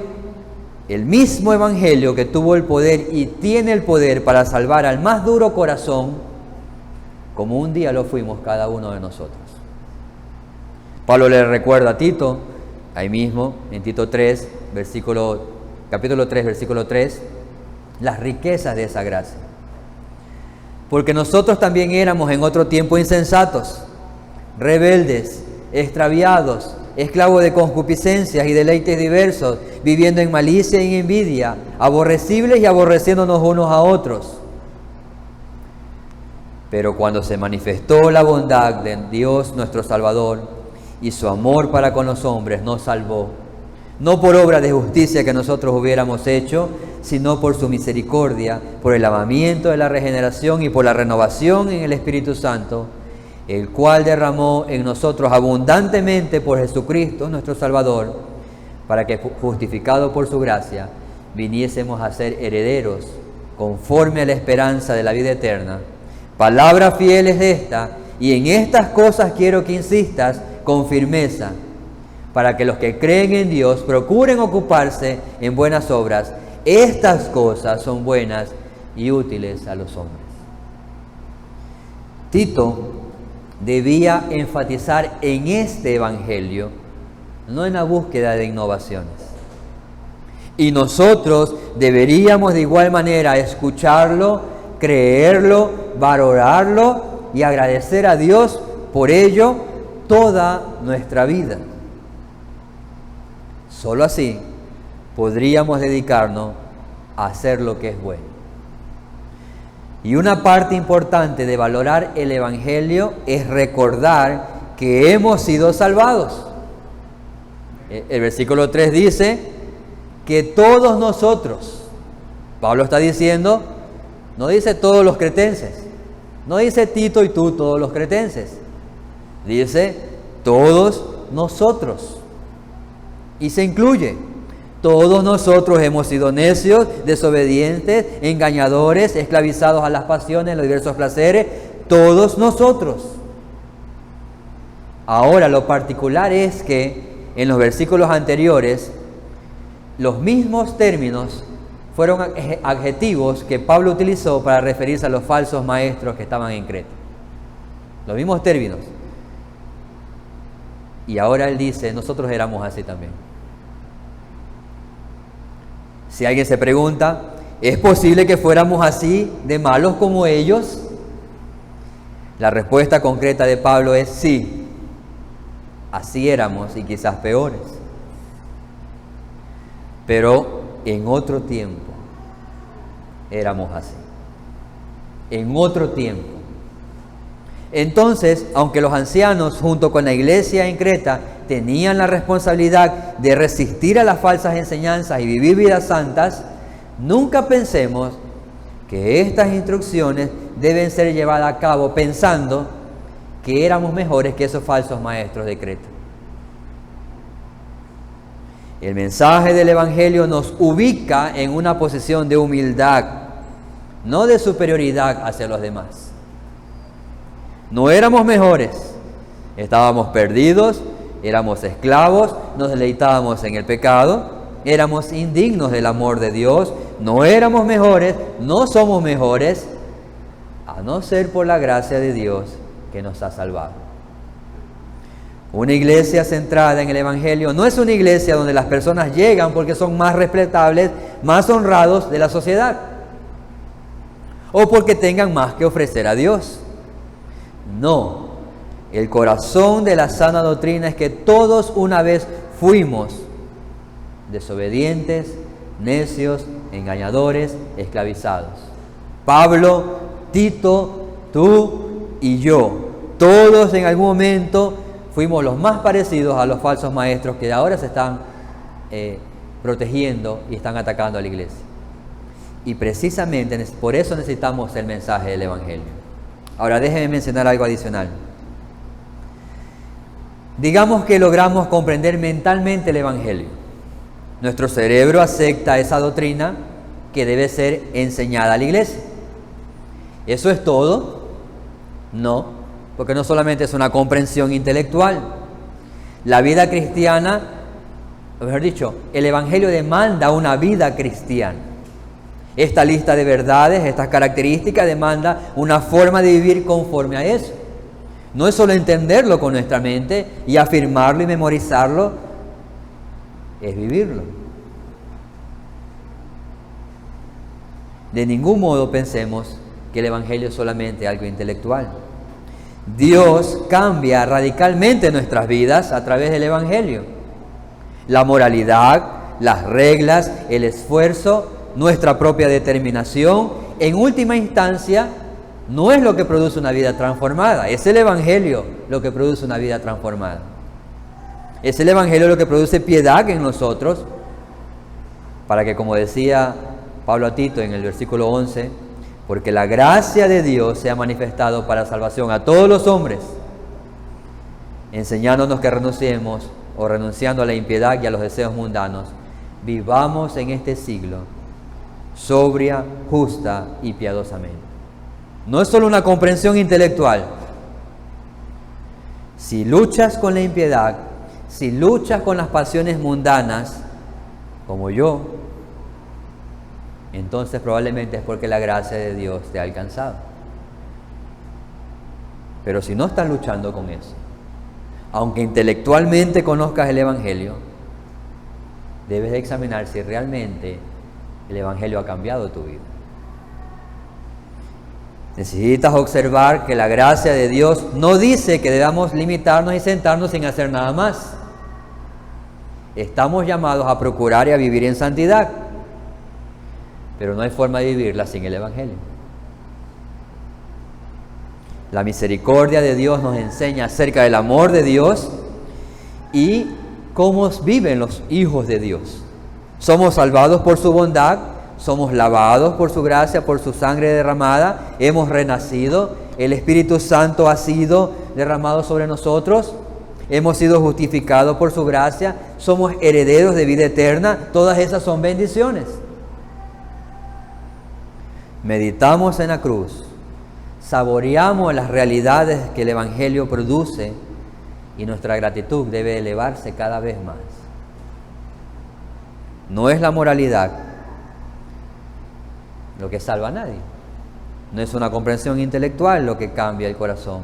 el mismo Evangelio que tuvo el poder y tiene el poder para salvar al más duro corazón, como un día lo fuimos cada uno de nosotros. Pablo le recuerda a Tito, ahí mismo, en Tito 3, capítulo 3, versículo 3, las riquezas de esa gracia. porque nosotros también éramos en otro tiempo insensatos, rebeldes, extraviados, esclavos de concupiscencias y deleites diversos, viviendo en malicia y en envidia, aborrecibles y aborreciéndonos unos a otros. Pero cuando se manifestó la bondad de Dios nuestro Salvador y su amor para con los hombres, nos salvó, no por obra de justicia que nosotros hubiéramos hecho, sino por su misericordia, por el lavamiento de la regeneración y por la renovación en el Espíritu Santo, el cual derramó en nosotros abundantemente por Jesucristo nuestro Salvador, para que, justificados por su gracia, viniésemos a ser herederos conforme a la esperanza de la vida eterna. Palabra fiel es esta, y en estas cosas quiero que insistas con firmeza, para que los que creen en Dios procuren ocuparse en buenas obras. Estas cosas son buenas y útiles a los hombres. Tito debía enfatizar en este evangelio, no en la búsqueda de innovaciones. Y nosotros deberíamos de igual manera escucharlo, creerlo, valorarlo y agradecer a Dios por ello toda nuestra vida. Solo así podríamos dedicarnos a hacer lo que es bueno. Y una parte importante de valorar el Evangelio es recordar que hemos sido salvados. El versículo 3 dice que todos nosotros, Pablo está diciendo, no dice todos los cretenses, no dice Tito y tú todos los cretenses, dice todos nosotros. Y se incluye. Todos nosotros hemos sido necios, desobedientes, engañadores, esclavizados a las pasiones, los diversos placeres. Todos nosotros. Ahora, lo particular es que en los versículos anteriores, los mismos términos fueron adjetivos que Pablo utilizó para referirse a los falsos maestros que estaban en Creta. Los mismos términos. Y ahora él dice, nosotros éramos así también. Si alguien se pregunta, ¿es posible que fuéramos así de malos como ellos? La respuesta concreta de Pablo es sí. Así éramos y quizás peores. Pero en otro tiempo éramos así. En otro tiempo. Entonces, aunque los ancianos junto con la iglesia en Creta tenían la responsabilidad de resistir a las falsas enseñanzas y vivir vidas santas, nunca pensemos que estas instrucciones deben ser llevadas a cabo pensando que éramos mejores que esos falsos maestros de Creta. El mensaje del Evangelio nos ubica en una posición de humildad, no de superioridad hacia los demás. No éramos mejores, estábamos perdidos, éramos esclavos, nos deleitábamos en el pecado, éramos indignos del amor de Dios, no éramos mejores, no somos mejores, a no ser por la gracia de Dios que nos ha salvado. Una iglesia centrada en el Evangelio no es una iglesia donde las personas llegan porque son más respetables, más honrados de la sociedad, o porque tengan más que ofrecer a Dios. No, el corazón de la sana doctrina es que todos una vez fuimos desobedientes, necios, engañadores, esclavizados. Pablo, Tito, tú y yo, todos en algún momento fuimos los más parecidos a los falsos maestros que ahora se están protegiendo y están atacando a la iglesia. Y precisamente por eso necesitamos el mensaje del Evangelio. Ahora déjenme mencionar algo adicional. Digamos que logramos comprender mentalmente el Evangelio. Nuestro cerebro acepta esa doctrina que debe ser enseñada a la iglesia. ¿Eso es todo? No, porque no solamente es una comprensión intelectual. La vida cristiana, o mejor dicho, el Evangelio demanda una vida cristiana. Esta lista de verdades, estas características demanda una forma de vivir conforme a eso. No es solo entenderlo con nuestra mente y afirmarlo y memorizarlo, es vivirlo. De ningún modo pensemos que el Evangelio es solamente algo intelectual. Dios cambia radicalmente nuestras vidas a través del Evangelio. La moralidad, las reglas, el esfuerzo, nuestra propia determinación, en última instancia, no es lo que produce una vida transformada, es el Evangelio lo que produce una vida transformada. Es el Evangelio lo que produce piedad en nosotros, para que, como decía Pablo a Tito en el versículo 11, porque la gracia de Dios se ha manifestado para salvación a todos los hombres, enseñándonos que renunciemos o renunciando a la impiedad y a los deseos mundanos, vivamos en este siglo sobria, justa y piadosamente. No es solo una comprensión intelectual. Si luchas con la impiedad, si luchas con las pasiones mundanas, como yo, entonces probablemente es porque la gracia de Dios te ha alcanzado. Pero si no estás luchando con eso, aunque intelectualmente conozcas el Evangelio, debes de examinar si realmente el Evangelio ha cambiado tu vida. Necesitas observar que la gracia de Dios no dice que debamos limitarnos y sentarnos sin hacer nada más. Estamos llamados a procurar y a vivir en santidad, pero no hay forma de vivirla sin el Evangelio. La misericordia de Dios nos enseña acerca del amor de Dios y cómo viven los hijos de Dios. Somos salvados por su bondad, somos lavados por su gracia, por su sangre derramada, hemos renacido, el Espíritu Santo ha sido derramado sobre nosotros, hemos sido justificados por su gracia, somos herederos de vida eterna. Todas esas son bendiciones. Meditamos en la cruz, saboreamos las realidades que el Evangelio produce y nuestra gratitud debe elevarse cada vez más. No es la moralidad lo que salva a nadie, no es una comprensión intelectual lo que cambia el corazón.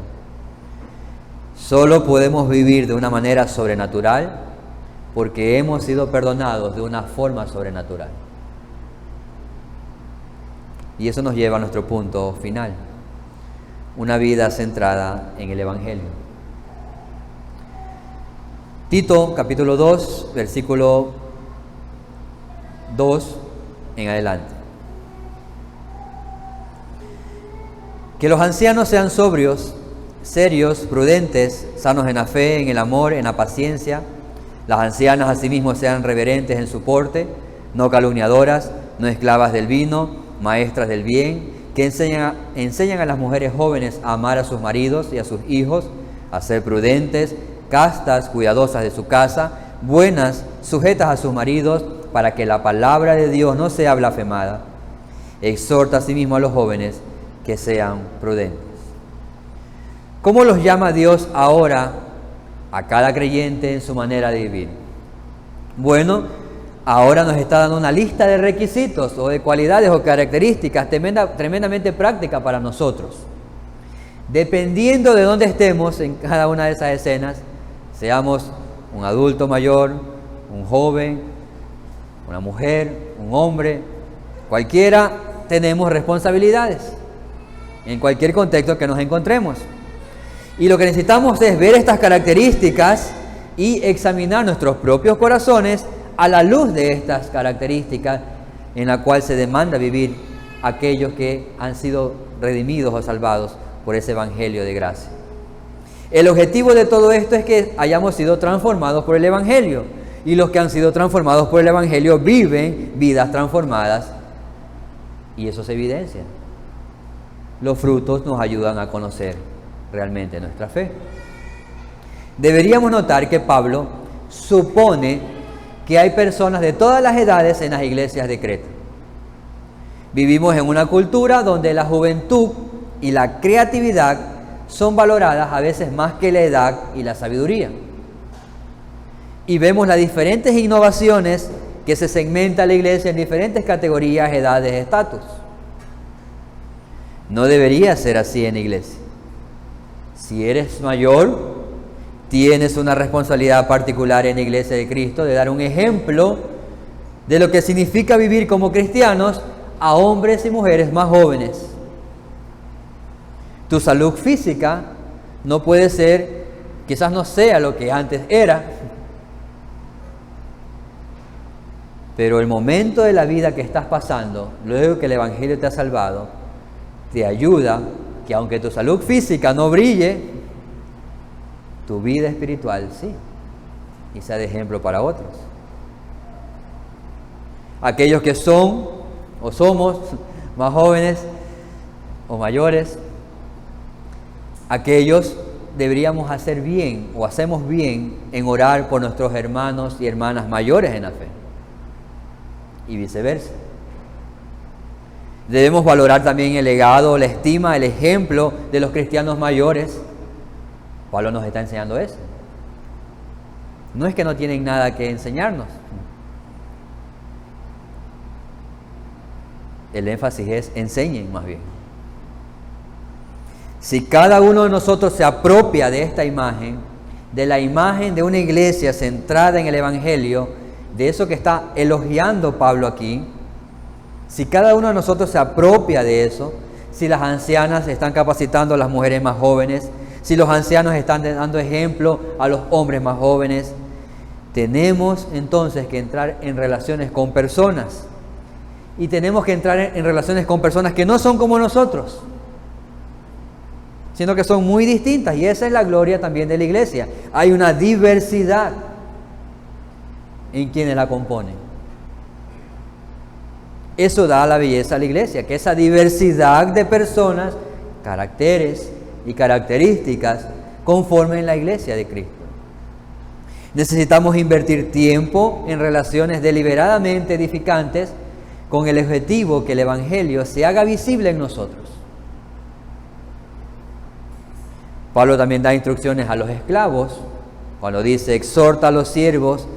Solo podemos vivir de una manera sobrenatural porque hemos sido perdonados de una forma sobrenatural. Y eso nos lleva a nuestro punto final, una vida centrada en el Evangelio. Tito, capítulo 2, versículo 2 en adelante. Que los ancianos sean sobrios, serios, prudentes, sanos en la fe, en el amor, en la paciencia. Las ancianas asimismo sean reverentes en su porte, no calumniadoras, no esclavas del vino, maestras del bien, que enseñan a las mujeres jóvenes a amar a sus maridos y a sus hijos, a ser prudentes, castas, cuidadosas de su casa, buenas, sujetas a sus maridos, para que la palabra de Dios no sea blasfemada. Exhorta asimismo a los jóvenes que sean prudentes. ¿Cómo los llama Dios ahora a cada creyente en su manera de vivir? Bueno, ahora nos está dando una lista de requisitos o de cualidades o características tremendamente prácticas para nosotros. Dependiendo de dónde estemos en cada una de esas escenas, seamos un adulto mayor, un joven, una mujer, un hombre, cualquiera, tenemos responsabilidades en cualquier contexto que nos encontremos. Y lo que necesitamos es ver estas características y examinar nuestros propios corazones a la luz de estas características en la cual se demanda vivir aquellos que han sido redimidos o salvados por ese Evangelio de gracia. El objetivo de todo esto es que hayamos sido transformados por el Evangelio, y los que han sido transformados por el Evangelio viven vidas transformadas, y eso se evidencia. Los frutos nos ayudan a conocer realmente nuestra fe. Deberíamos notar que Pablo supone que hay personas de todas las edades en las iglesias de Creta. Vivimos en una cultura donde la juventud y la creatividad son valoradas a veces más que la edad y la sabiduría. Y vemos las diferentes innovaciones que se segmenta la iglesia en diferentes categorías, edades, estatus. No debería ser así en la iglesia. Si eres mayor, tienes una responsabilidad particular en la iglesia de Cristo de dar un ejemplo de lo que significa vivir como cristianos a hombres y mujeres más jóvenes. Tu salud física no puede ser, quizás no sea lo que antes era, pero el momento de la vida que estás pasando, luego que el Evangelio te ha salvado, te ayuda que aunque tu salud física no brille, tu vida espiritual sí, y sea de ejemplo para otros. Aquellos que son o somos más jóvenes o mayores, aquellos deberíamos hacer bien o hacemos bien en orar por nuestros hermanos y hermanas mayores en la fe y viceversa. Debemos valorar también el legado, la estima, el ejemplo de los cristianos mayores. Pablo nos está enseñando eso. No es que no tienen nada que enseñarnos. El énfasis es enseñen más bien. Si cada uno de nosotros se apropia de esta imagen, de la imagen de una iglesia centrada en el Evangelio, de eso que está elogiando Pablo aquí, si cada uno de nosotros se apropia de eso, si las ancianas están capacitando a las mujeres más jóvenes, si los ancianos están dando ejemplo a los hombres más jóvenes, tenemos entonces que entrar en relaciones con personas. Y tenemos que entrar en relaciones con personas que no son como nosotros, sino que son muy distintas. Y esa es la gloria también de la iglesia. Hay una diversidad en quienes la componen. Eso da la belleza a la iglesia, que esa diversidad de personas, caracteres y características conformen la iglesia de Cristo. Necesitamos invertir tiempo en relaciones deliberadamente edificantes con el objetivo que el Evangelio se haga visible en nosotros. Pablo también da instrucciones a los esclavos, cuando dice, exhorta a los siervos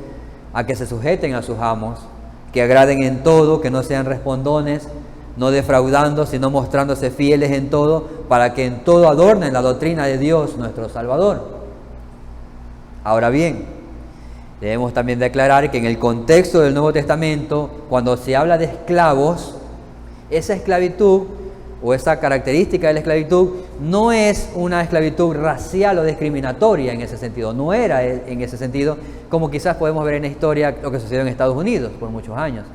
a que se sujeten a sus amos, que agraden en todo, que no sean respondones, no defraudando, sino mostrándose fieles en todo, para que en todo adornen la doctrina de Dios, nuestro Salvador. Ahora bien, debemos también declarar que en el contexto del Nuevo Testamento, cuando se habla de esclavos, esa esclavitud o esa característica de la esclavitud no es una esclavitud racial o discriminatoria en ese sentido, no era en ese sentido, como quizás podemos ver en la historia lo que sucedió en Estados Unidos por muchos años,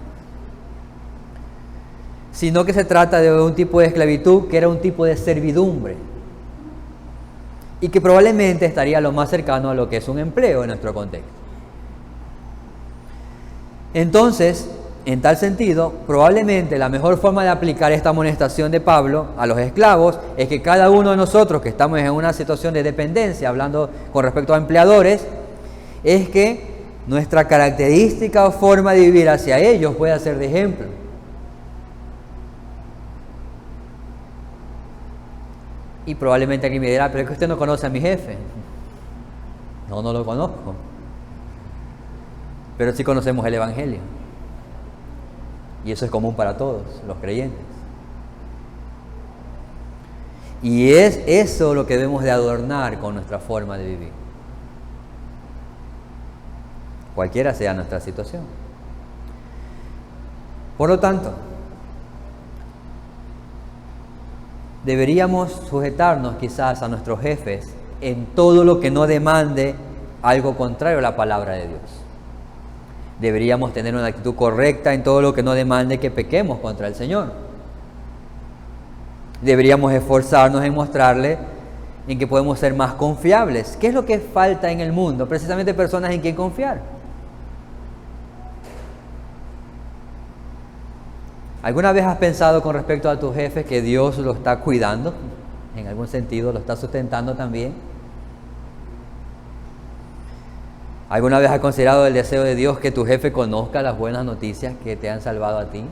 sino que se trata de un tipo de esclavitud que era un tipo de servidumbre y que probablemente estaría lo más cercano a lo que es un empleo en nuestro contexto. Entonces, en tal sentido, probablemente la mejor forma de aplicar esta amonestación de Pablo a los esclavos es que cada uno de nosotros que estamos en una situación de dependencia, hablando con respecto a empleadores, es que nuestra característica o forma de vivir hacia ellos pueda ser de ejemplo. Y probablemente aquí me dirá, pero es que usted no conoce a mi jefe. No, no lo conozco. Pero sí conocemos el Evangelio. Y eso es común para todos los creyentes. Y es eso lo que debemos de adornar con nuestra forma de vivir. Cualquiera sea nuestra situación. Por lo tanto, deberíamos sujetarnos quizás a nuestros jefes en todo lo que no demande algo contrario a la palabra de Dios. Deberíamos tener una actitud correcta en todo lo que no demande que pequemos contra el Señor. Deberíamos esforzarnos en mostrarle en que podemos ser más confiables. ¿Qué es lo que falta en el mundo? Precisamente personas en quien confiar. ¿Alguna vez has pensado con respecto a tu jefe que Dios lo está cuidando? En algún sentido, lo está sustentando también. ¿Alguna vez has considerado el deseo de Dios que tu jefe conozca las buenas noticias que te han salvado a ti?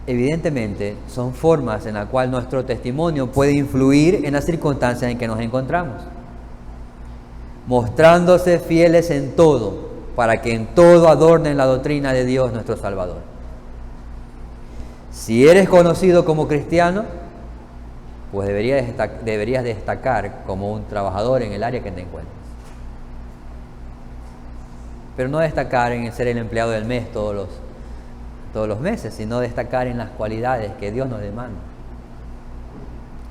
Evidentemente, son formas en las cuales nuestro testimonio puede influir en las circunstancias en que nos encontramos. Mostrándose fieles en todo, para que en todo adornen la doctrina de Dios nuestro Salvador. Si eres conocido como cristiano, pues deberías destacar como un trabajador en el área que te encuentres. Pero no destacar en ser el empleado del mes todos los meses, sino destacar en las cualidades que Dios nos demanda.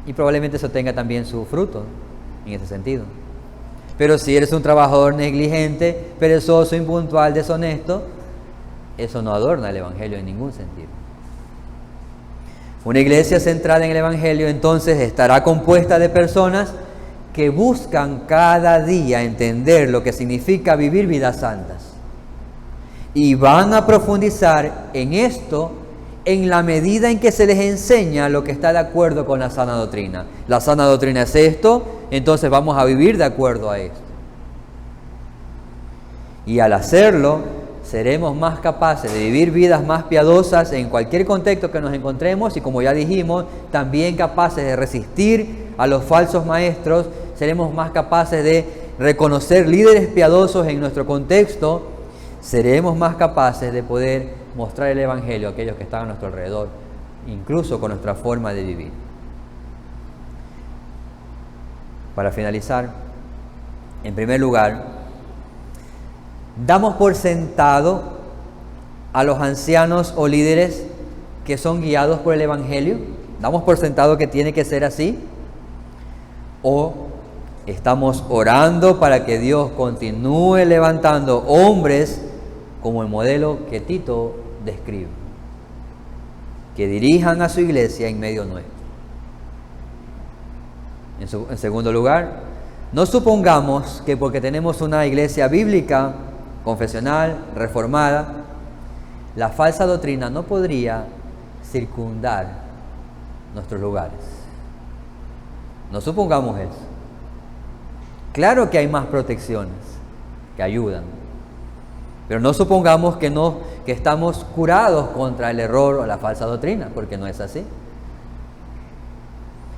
Y probablemente eso tenga también su fruto en ese sentido. Pero si eres un trabajador negligente, perezoso, impuntual, deshonesto, eso no adorna el Evangelio en ningún sentido. Una iglesia centrada en el Evangelio entonces estará compuesta de personas que buscan cada día entender lo que significa vivir vidas santas. Y van a profundizar en esto en la medida en que se les enseña lo que está de acuerdo con la sana doctrina. La sana doctrina es esto, entonces vamos a vivir de acuerdo a esto. Y al hacerlo, seremos más capaces de vivir vidas más piadosas en cualquier contexto que nos encontremos y, como ya dijimos, también capaces de resistir a los falsos maestros. Seremos más capaces de reconocer líderes piadosos en nuestro contexto. Seremos más capaces de poder mostrar el Evangelio a aquellos que están a nuestro alrededor, incluso con nuestra forma de vivir. Para finalizar, en primer lugar, damos por sentado a los ancianos o líderes que son guiados por el Evangelio. ¿Damos por sentado que tiene que ser así? ¿O estamos orando para que Dios continúe levantando hombres como el modelo que Tito describe, que dirijan a su iglesia en medio nuestro? En segundo lugar, no supongamos que porque tenemos una iglesia bíblica, confesional, reformada, la falsa doctrina no podría circundar nuestros lugares. No supongamos eso. Claro que hay más protecciones que ayudan, pero no supongamos que estamos curados contra el error o la falsa doctrina, porque no es así.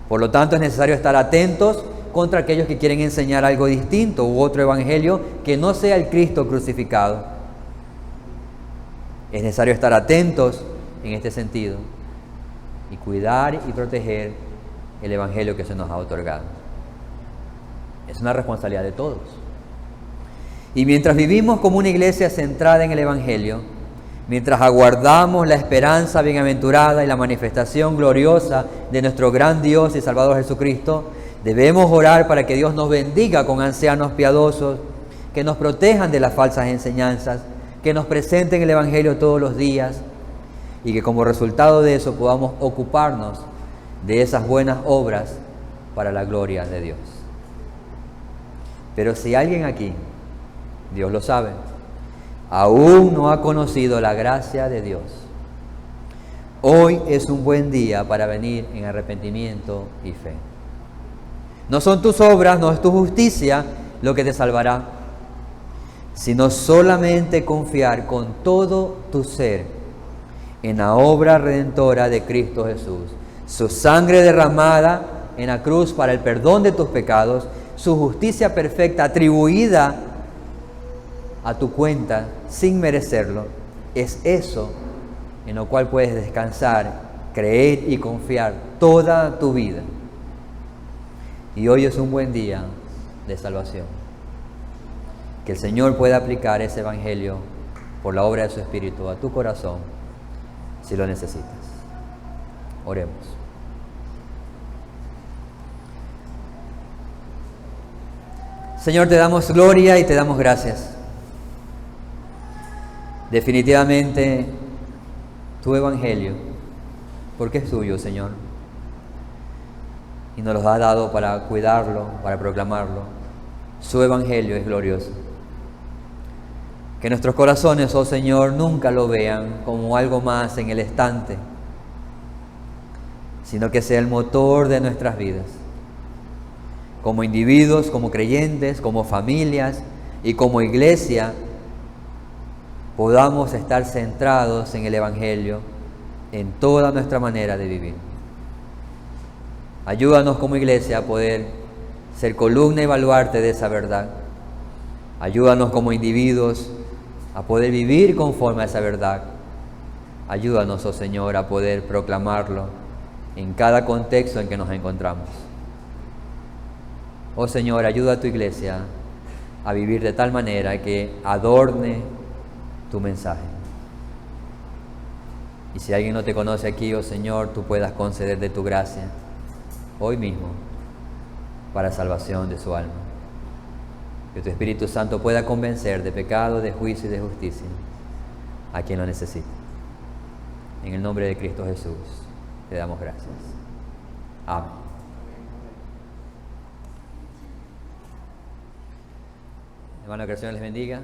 Por lo tanto, es necesario estar atentos contra aquellos que quieren enseñar algo distinto u otro evangelio que no sea el Cristo crucificado. Es necesario estar atentos en este sentido y cuidar y proteger el evangelio que se nos ha otorgado. Es una responsabilidad de todos. Y mientras vivimos como una iglesia centrada en el evangelio, mientras aguardamos la esperanza bienaventurada y la manifestación gloriosa de nuestro gran Dios y Salvador Jesucristo, debemos orar para que Dios nos bendiga con ancianos piadosos, que nos protejan de las falsas enseñanzas, que nos presenten el evangelio todos los días y que como resultado de eso podamos ocuparnos de esas buenas obras para la gloria de Dios. Pero si alguien aquí, Dios lo sabe, aún no ha conocido la gracia de Dios, hoy es un buen día para venir en arrepentimiento y fe. No son tus obras, no es tu justicia lo que te salvará, sino solamente confiar con todo tu ser en la obra redentora de Cristo Jesús, su sangre derramada en la cruz para el perdón de tus pecados, su justicia perfecta atribuida a tu cuenta sin merecerlo. Es eso en lo cual puedes descansar, creer y confiar toda tu vida. Y hoy es un buen día de salvación. Que el Señor pueda aplicar ese evangelio por la obra de su Espíritu a tu corazón si lo necesitas. Oremos. Señor, te damos gloria y te damos gracias. Definitivamente, tu evangelio, porque es tuyo, Señor, y nos lo has dado para cuidarlo, para proclamarlo. Su evangelio es glorioso. Que nuestros corazones, oh Señor, nunca lo vean como algo más en el estante, sino que sea el motor de nuestras vidas. Como individuos, como creyentes, como familias y como iglesia, podamos estar centrados en el evangelio en toda nuestra manera de vivir. Ayúdanos como iglesia a poder ser columna y baluarte de esa verdad. Ayúdanos como individuos a poder vivir conforme a esa verdad. Ayúdanos, oh Señor, a poder proclamarlo en cada contexto en que nos encontramos. Oh Señor, ayuda a tu iglesia a vivir de tal manera que adorne tu mensaje. Y si alguien no te conoce aquí, oh Señor, tú puedas conceder de tu gracia hoy mismo para salvación de su alma. Que tu Espíritu Santo pueda convencer de pecado, de juicio y de justicia a quien lo necesite. En el nombre de Cristo Jesús te damos gracias. Amén. Hermano, que el Señor les bendiga.